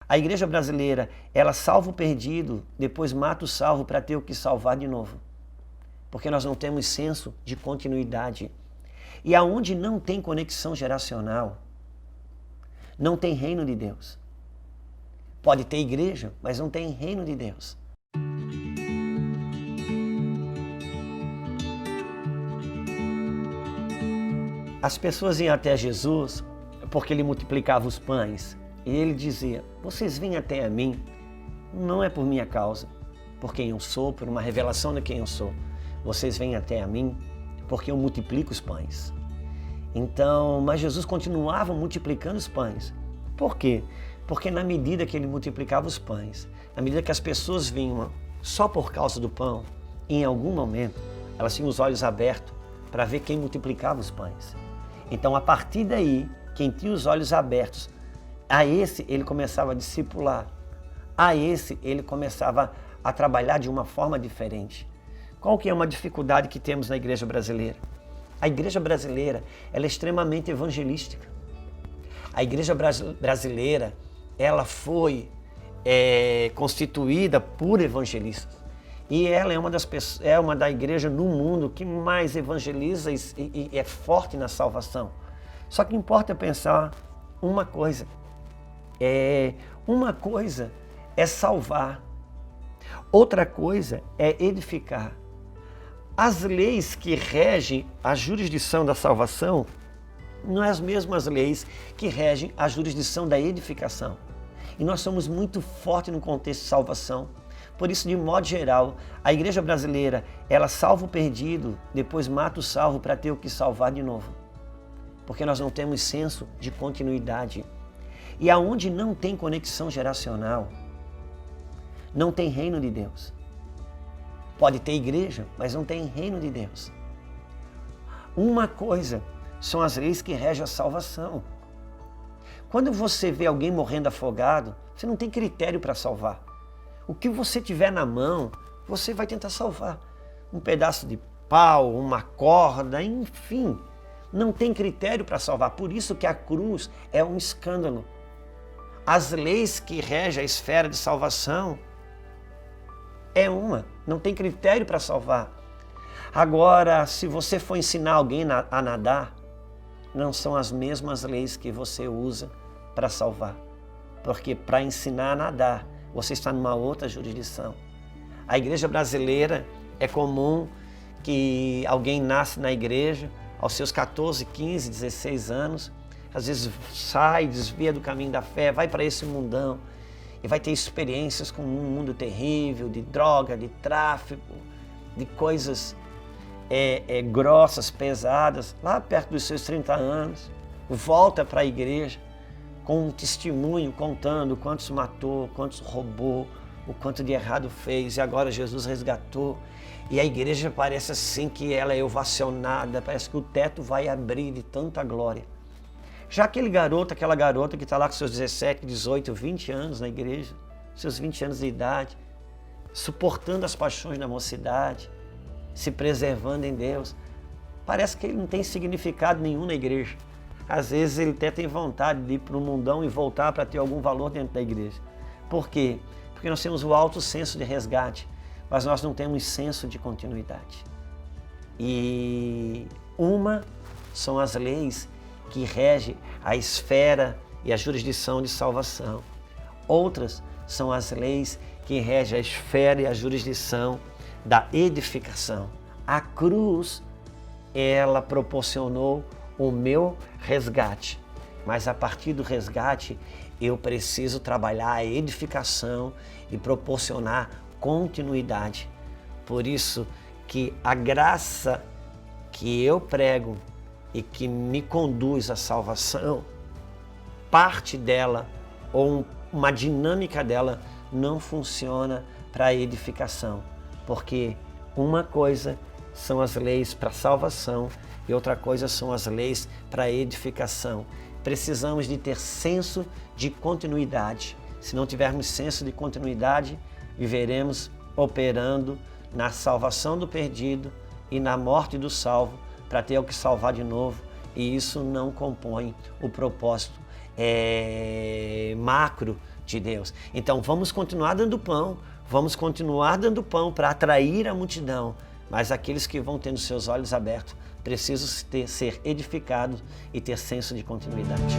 A igreja brasileira, ela salva o perdido, depois mata o salvo para ter o que salvar de novo. Porque nós não temos senso de continuidade. E aonde não tem conexão geracional, não tem reino de Deus. Pode ter igreja, mas não tem reino de Deus. As pessoas iam até Jesus porque ele multiplicava os pães. E ele dizia, vocês vêm até a mim, não é por minha causa, por quem eu sou, por uma revelação de quem eu sou. Vocês vêm até a mim porque eu multiplico os pães. Então, mas Jesus continuava multiplicando os pães. Por quê? Porque na medida que ele multiplicava os pães, na medida que as pessoas vinham só por causa do pão, em algum momento, elas tinham os olhos abertos para ver quem multiplicava os pães. Então, a partir daí, quem tinha os olhos abertos, a esse ele começava a discipular, a esse ele começava a trabalhar de uma forma diferente. Qual que é uma dificuldade que temos na igreja brasileira? A igreja brasileira, ela é extremamente evangelística. A igreja brasileira, ela foi constituída por evangelistas. E ela é uma da igreja no mundo que mais evangeliza e é forte na salvação. Só que importa pensar uma coisa. Uma coisa é salvar, outra coisa é edificar. As leis que regem a jurisdição da salvação não são as mesmas leis que regem a jurisdição da edificação. E nós somos muito fortes no contexto de salvação. Por isso, de modo geral, a igreja brasileira, ela salva o perdido, depois mata o salvo para ter o que salvar de novo. Porque nós não temos senso de continuidade. E aonde não tem conexão geracional, não tem reino de Deus. Pode ter igreja, mas não tem reino de Deus. Uma coisa são as leis que regem a salvação. Quando você vê alguém morrendo afogado, você não tem critério para salvar. O que você tiver na mão, você vai tentar salvar. Um pedaço de pau, uma corda, enfim. Não tem critério para salvar. Por isso que a cruz é um escândalo. As leis que regem a esfera de salvação não tem critério para salvar. Agora, se você for ensinar alguém a nadar, não são as mesmas leis que você usa para salvar. Porque para ensinar a nadar, você está numa outra jurisdição. A igreja brasileira, é comum que alguém nasce na igreja aos seus 14, 15, 16 anos, às vezes sai, desvia do caminho da fé, vai para esse mundão e vai ter experiências com um mundo terrível, de droga, de tráfico, de coisas grossas, pesadas, lá perto dos seus 30 anos, volta para a igreja com um testemunho contando quantos matou, quantos roubou, o quanto de errado fez, e agora Jesus resgatou. E a igreja parece assim que ela é ovacionada, parece que o teto vai abrir de tanta glória. Já aquele garoto, aquela garota que está lá com seus 17, 18, 20 anos na igreja, seus 20 anos de idade, suportando as paixões da mocidade, se preservando em Deus, parece que ele não tem significado nenhum na igreja. Às vezes ele até tem vontade de ir para o mundão e voltar para ter algum valor dentro da igreja. Por quê? Porque nós temos o alto senso de resgate, mas nós não temos senso de continuidade. E uma são as leis que regem a esfera e a jurisdição de salvação. Outras são as leis que regem a esfera e a jurisdição da edificação. A cruz, ela proporcionou o meu resgate, mas a partir do resgate eu preciso trabalhar a edificação e proporcionar continuidade. Por isso que a graça que eu prego e que me conduz à salvação, parte dela ou uma dinâmica dela não funciona para a edificação, porque uma coisa são as leis para a salvação e outra coisa são as leis para a edificação. Precisamos de ter senso de continuidade. Se não tivermos senso de continuidade, viveremos operando na salvação do perdido e na morte do salvo para ter o que salvar de novo, e isso não compõe o propósito macro de Deus. Então vamos continuar dando pão para atrair a multidão, mas aqueles que vão tendo seus olhos abertos precisam ser edificados e ter senso de continuidade.